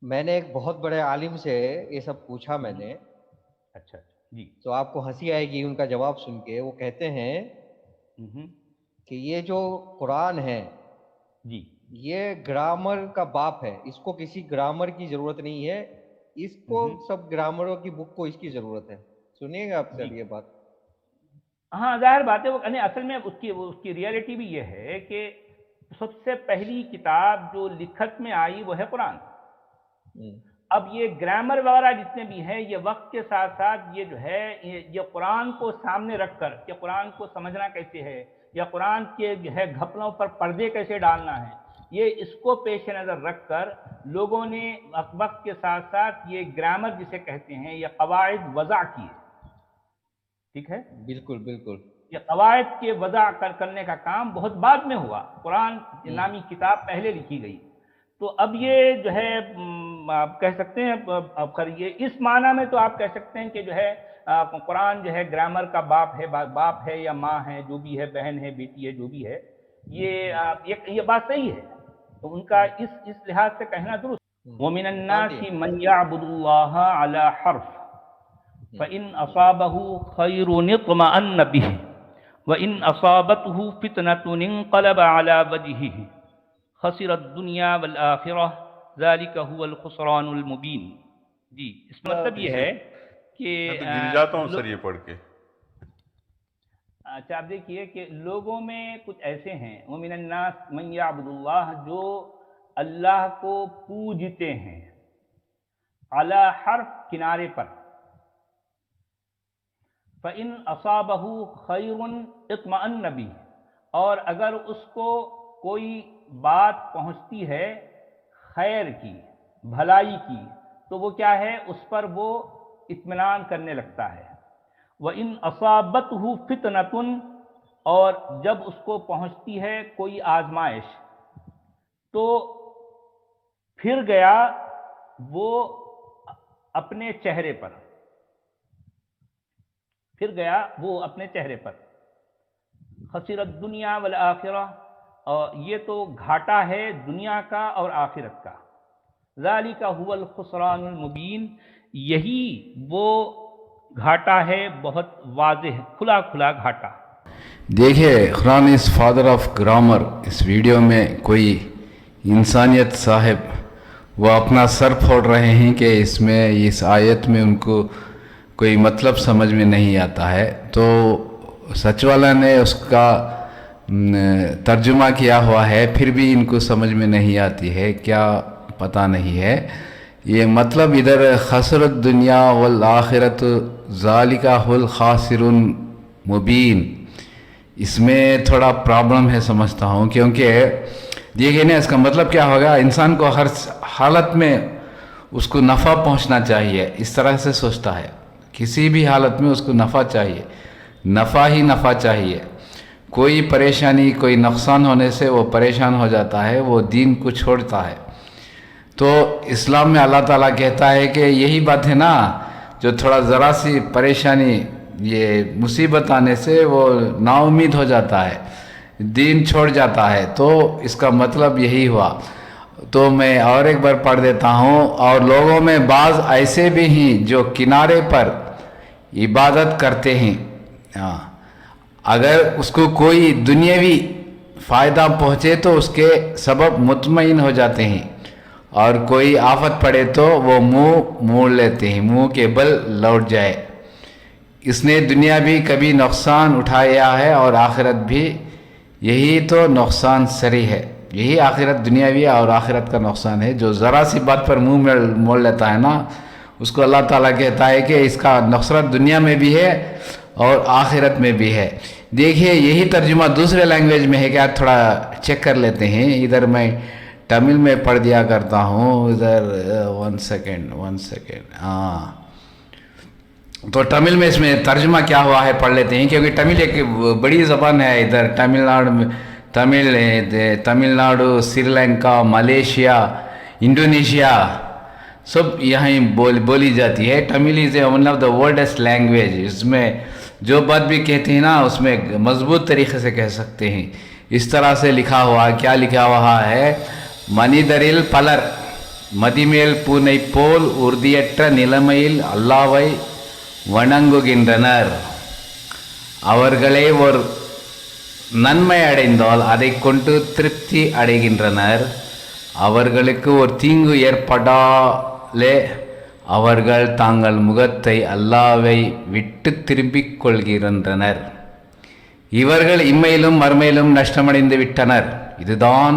میں نے ایک بہت بڑے عالم سے یہ سب پوچھا میں ہوں، نے، اچھا جی تو آپ کو ہنسی آئے گی ان کا جواب سن کے۔ وہ کہتے ہیں ہوں، کہ یہ جو قرآن ہے جی یہ گرامر کا باپ ہے، اس کو کسی گرامر کی ضرورت نہیں ہے، اس کو ہوں، سب گرامروں کی بک کو اس کی ضرورت ہے۔ سنیے گا آپ جی سر یہ بات۔ ہاں ظاہر بات ہے وہ یعنی اصل میں اس کی ریئلٹی بھی یہ ہے کہ سب سے پہلی کتاب جو لکھت میں آئی وہ ہے قرآن۔ ہوں، اب یہ گرامر وغیرہ جتنے بھی ہیں یہ وقت کے ساتھ ساتھ یہ جو ہے یہ قرآن کو سامنے رکھ کر کہ قرآن کو سمجھنا کیسے ہے یا قرآن کے جو ہے گھپلوں پر پردے کیسے ڈالنا ہے، یہ اس کو پیش نظر رکھ کر لوگوں نے وقت کے ساتھ ساتھ یہ گرامر جسے کہتے ہیں یہ قواعد وضع کیے، ٹھیک ہے؟ بالکل بالکل۔ یہ قواعد کے وضع کرنے کا کام بہت بعد میں ہوا، قرآن ہوں، نامی کتاب پہلے لکھی گئی۔ تو اب یہ جو ہے آپ کہہ سکتے ہیں اب کریے اس معنی میں تو آپ کہہ سکتے ہیں کہ جو ہے قرآن جو ہے گرامر کا باپ ہے یا ماں ہے، جو بھی ہے، بہن ہے، بیٹی ہے، جو بھی ہے، یہ بات صحیح ہے۔ تو ان کا ہوں، اس لحاظ سے کہنا درست۔ ہوں، وَمِنَ نکال دیا۔ النَّاسِ مَن يَعْبُدُ اللَّهَ عَلَى حَرْفٍ ہوں، فَإِنْ أَصَابَهُ خَيْرٌ اطْمَأَنَّ بِهِ وَإِنْ ہوں، أَصَابَتْهُ فِتْنَةٌ انقلب على وجهه خسر الدنيا والآخرة ذلك هو الخسران المبين۔ جی اس کا مطلب یہ ہے کہ میں تو گر جاتا ہوں سر یہ پڑھ کے۔ اچھا آپ دیکھیے کہ لوگوں میں کچھ ایسے ہیں وَمِنَ النَّاسِ مَن يَعْبُدُ اللَّهَ جو اللہ کو پوجتے ہیں، علی حرف کنارے پر، فَإِنْ أَصَابَهُ خَيْرٌ اطْمَأَنَّ بِهِ اور اگر اس کو کوئی بات پہنچتی ہے خیر کی، بھلائی کی، تو وہ کیا ہے اس پر وہ اطمینان کرنے لگتا ہے۔ وَإِنْ أَصَابَتْهُ فِتْنَةٌ اور جب اس کو پہنچتی ہے کوئی آزمائش تو پھر گیا وہ اپنے چہرے پر، پھر گیا وہ اپنے چہرے پر، خسر الدنیا والآخرہ اور یہ تو گھاٹا ہے دنیا کا اور آخرت کا، ذالک هو الخسران المبین یہی وہ گھاٹا ہے بہت واضح کھلا کھلا گھاٹا۔ دیکھیے Quran is father of grammar, اس ویڈیو میں کوئی انسانیت صاحب وہ اپنا سر پھوڑ رہے ہیں کہ اس میں اس آیت میں ان کو کوئی مطلب سمجھ میں نہیں آتا ہے، تو سچ والا نے اس کا ترجمہ کیا ہوا ہے، پھر بھی ان کو سمجھ میں نہیں آتی ہے، کیا پتہ نہیں ہے۔ یہ مطلب ادھر خسر الدنیا والآخرت ذالک هو الخاسر المبین، اس میں تھوڑا پرابلم ہے سمجھتا ہوں، کیونکہ دیکھیے نا اس کا مطلب کیا ہوگا، انسان کو ہر حالت میں اس کو نفع پہنچنا چاہیے، اس طرح سے سوچتا ہے، کسی بھی حالت میں اس کو نفع چاہیے، نفع ہی نفع چاہیے، کوئی پریشانی کوئی نقصان ہونے سے وہ پریشان ہو جاتا ہے، وہ دین کو چھوڑتا ہے۔ تو اسلام میں اللہ تعالیٰ کہتا ہے کہ یہی بات ہے نا، جو تھوڑا ذرا سی پریشانی یہ مصیبت آنے سے وہ نا امید ہو جاتا ہے، دین چھوڑ جاتا ہے، تو اس کا مطلب یہی ہوا۔ تو میں اور ایک بار پڑھ دیتا ہوں، اور لوگوں میں بعض ایسے بھی ہیں جو کنارے پر عبادت کرتے ہیں، اگر اس کو کوئی دنیاوی فائدہ پہنچے تو اس کے سبب مطمئن ہو جاتے ہیں، اور کوئی آفت پڑے تو وہ منہ موڑ لیتے ہیں، منہ کے بل لوٹ جائے۔ اس نے دنیا بھی کبھی نقصان اٹھایا ہے اور آخرت بھی، یہی تو نقصان سری ہے، یہی آخرت دنیاوی اور آخرت کا نقصان ہے۔ جو ذرا سی بات پر منہ موڑ لیتا ہے نا، اس کو اللہ تعالیٰ کہتا ہے کہ اس کا نصرت دنیا میں بھی ہے اور آخرت میں بھی ہے۔ دیکھیے یہی ترجمہ دوسرے لینگویج میں ہے کہ آپ تھوڑا چیک کر لیتے ہیں، ادھر میں تمل میں پڑھ دیا کرتا ہوں، ادھر ون سیکنڈ ہاں، تو تمل میں اس میں ترجمہ کیا ہوا ہے پڑھ لیتے ہیں، کیونکہ تمل ایک بڑی زبان ہے، ادھر تمل ناڈو، سری لنکا، ملیشیا، انڈونیشیا سب یہیں بولی جاتی ہے۔ Tamil is one of the world's oldest language, اس میں جو بات بھی کہتے ہیں نا اس میں مضبوط طریقے سے کہہ سکتے ہیں۔ اس طرح سے لکھا ہوا، کیا لکھا ہوا ہے، منی دریل پلر மதிமேல் பூனை போல் உறுதியற்ற நிலைமையில் அல்லாவை வணங்குகின்றனர். அவர்களே ஒரு நன்மை அடைந்தால் அதை கொண்டு திருப்தி அடைகின்றனர். அவர்களுக்கு ஒரு தீங்கு ஏற்படாலே அவர்கள் தங்கள் முகத்தை அல்லாவை விட்டு திரும்பிக் கொள்கின்றனர். இவர்கள் இம்மையிலும் மறுமையிலும் நஷ்டமடைந்து விட்டனர். இதுதான்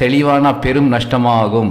தெளிவான பெரும் நஷ்டமாகும்.